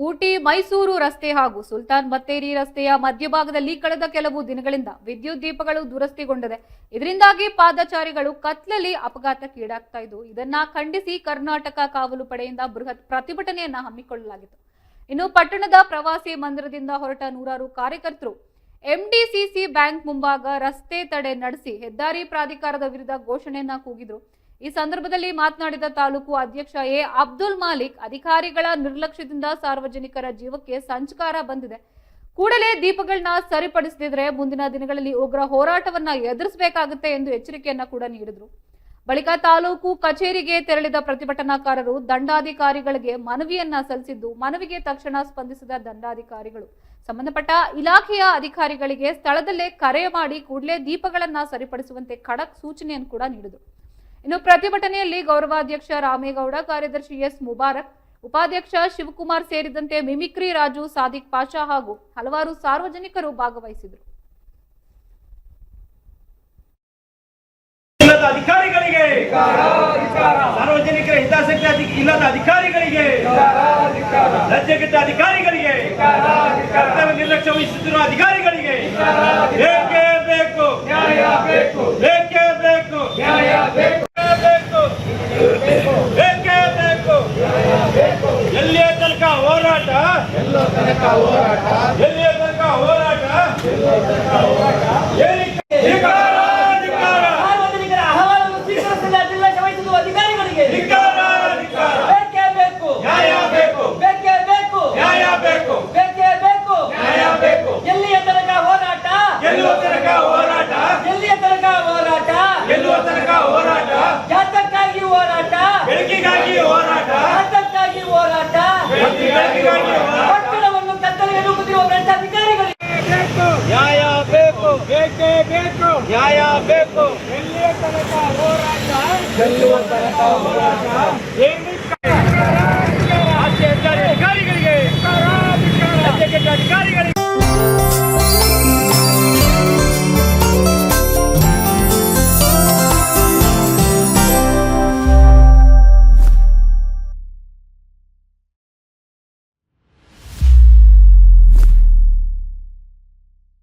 ಊಟಿ ಮೈಸೂರು ರಸ್ತೆ ಹಾಗೂ ಸುಲ್ತಾನ್ ಬತ್ತೇರಿ ರಸ್ತೆಯ ಮಧ್ಯಭಾಗದಲ್ಲಿ ಕಳೆದ ಕೆಲವು ದಿನಗಳಿಂದ ವಿದ್ಯುತ್ ದೀಪಗಳು ದುರಸ್ತಿಗೊಂಡಿದೆ. ಇದರಿಂದಾಗಿ ಪಾದಚಾರಿಗಳು ಕತ್ಲಲ್ಲಿ ಅಪಘಾತಕ್ಕೀಡಾಗ್ತಾ ಇದ್ದು, ಇದನ್ನ ಖಂಡಿಸಿ ಕರ್ನಾಟಕ ಕಾವಲು ಪಡೆಯಿಂದ ಬೃಹತ್ ಪ್ರತಿಭಟನೆಯನ್ನ ಹಮ್ಮಿಕೊಳ್ಳಲಾಗಿತ್ತು. ಇನ್ನು ಪಟ್ಟಣದ ಪ್ರವಾಸಿ ಮಂದಿರದಿಂದ ಹೊರಟ ನೂರಾರು ಕಾರ್ಯಕರ್ತರು ಎಂಡಿಸಿಸಿ ಬ್ಯಾಂಕ್ ಮುಂಭಾಗ ರಸ್ತೆ ತಡೆ ನಡೆಸಿ ಹೆದ್ದಾರಿ ಪ್ರಾಧಿಕಾರದ ವಿರುದ್ಧ ಘೋಷಣೆಯನ್ನ ಕೂಗಿದ್ರು. ಈ ಸಂದರ್ಭದಲ್ಲಿ ಮಾತನಾಡಿದ ತಾಲೂಕು ಅಧ್ಯಕ್ಷ ಎ ಅಬ್ದುಲ್ ಮಾಲಿಕ್, ಅಧಿಕಾರಿಗಳ ನಿರ್ಲಕ್ಷ್ಯದಿಂದ ಸಾರ್ವಜನಿಕರ ಜೀವಕ್ಕೆ ಸಂಚಕಾರ ಬಂದಿದೆ. ಕೂಡಲೇ ದೀಪಗಳನ್ನ ಸರಿಪಡಿಸದಿದ್ರೆ ಮುಂದಿನ ದಿನಗಳಲ್ಲಿ ಉಗ್ರ ಹೋರಾಟವನ್ನ ಎದುರಿಸಬೇಕಾಗುತ್ತೆ ಎಂದು ಎಚ್ಚರಿಕೆಯನ್ನ ಕೂಡ ನೀಡಿದ್ರು. ಬಳಿಕ ತಾಲೂಕು ಕಚೇರಿಗೆ ತೆರಳಿದ ಪ್ರತಿಭಟನಾಕಾರರು ದಂಡಾಧಿಕಾರಿಗಳಿಗೆ ಮನವಿಯನ್ನ ಸಲ್ಲಿಸಿದ್ದು, ಮನವಿಗೆ ತಕ್ಷಣ ಸ್ಪಂದಿಸಿದ ದಂಡಾಧಿಕಾರಿಗಳು ಸಂಬಂಧಪಟ್ಟ ಇಲಾಖೆಯ ಅಧಿಕಾರಿಗಳಿಗೆ ಸ್ಥಳದಲ್ಲೇ ಕರೆ ಮಾಡಿ ಕೂಡಲೇ ದೀಪಗಳನ್ನ ಸರಿಪಡಿಸುವಂತೆ ಖಡಕ್ ಸೂಚನೆಯನ್ನು ಕೂಡ ನೀಡಿದರು. ಇನ್ನು ಪ್ರತಿಭಟನೆಯಲ್ಲಿ ಗೌರವಾಧ್ಯಕ್ಷ ರಾಮೇಗೌಡ, ಕಾರ್ಯದರ್ಶಿ ಎಸ್ ಮುಬಾರಕ್, ಉಪಾಧ್ಯಕ್ಷ ಶಿವಕುಮಾರ್ ಸೇರಿದಂತೆ ಮಿಮಿಕ್ರಿ ರಾಜು, ಸಾದಿಕ್ ಪಾಷಾ ಹಾಗೂ ಹಲವಾರು ಸಾರ್ವಜನಿಕರು ಭಾಗವಹಿಸಿದರು. ಅಧಿಕಾರಿಗಳಿಗೆ, ಸಾರ್ವಜನಿಕರ ಹಿತಾಸಕ್ತಿ ಇಲ್ಲದ ಅಧಿಕಾರಿಗಳಿಗೆ, ರಾಜ್ಯಗತ ಅಧಿಕಾರಿಗಳಿಗೆ, ಕರ್ತವ್ಯ ನಿರ್ಲಕ್ಷ್ಯ ವಹಿಸುತ್ತಿರುವ ಅಧಿಕಾರಿಗಳಿಗೆ ಬೇಕೇ ಬೇಕು, ಬೇಕೇ ಬೇಕು, ಬೇಕೇ ಬೇಕು. ಎಲ್ಲಿಯ ತನಕ ಹೋರಾಟ, ಎಲ್ಲಿಯ ತನಕ ಹೋರಾಟ, ಯಾತಕ್ಕಾಗಿ ಹೋರಾಟ, ಬೆಳಕಿಗಾಗಿ ಹೋರಾಟ, ಯಾತಕ್ಕಾಗಿ ಹೋರಾಟ, ಪಟ್ಟಣವನ್ನು ಕತ್ತಲೆಗೆ ನೂಕುತ್ತಿರುವ ಭ್ರಷ್ಟಾಧಿಕಾರಿಗಳಿಗೆ ನ್ಯಾಯ ಬೇಕು, ಬೇಕೇ ಬೇಕು, ನ್ಯಾಯ ಬೇಕು. ಎಲ್ಲಿಯ ತನಕ ಹೋರಾಟ, ಗೆಲ್ಲುವ ತನಕ ಹೋರಾಟ.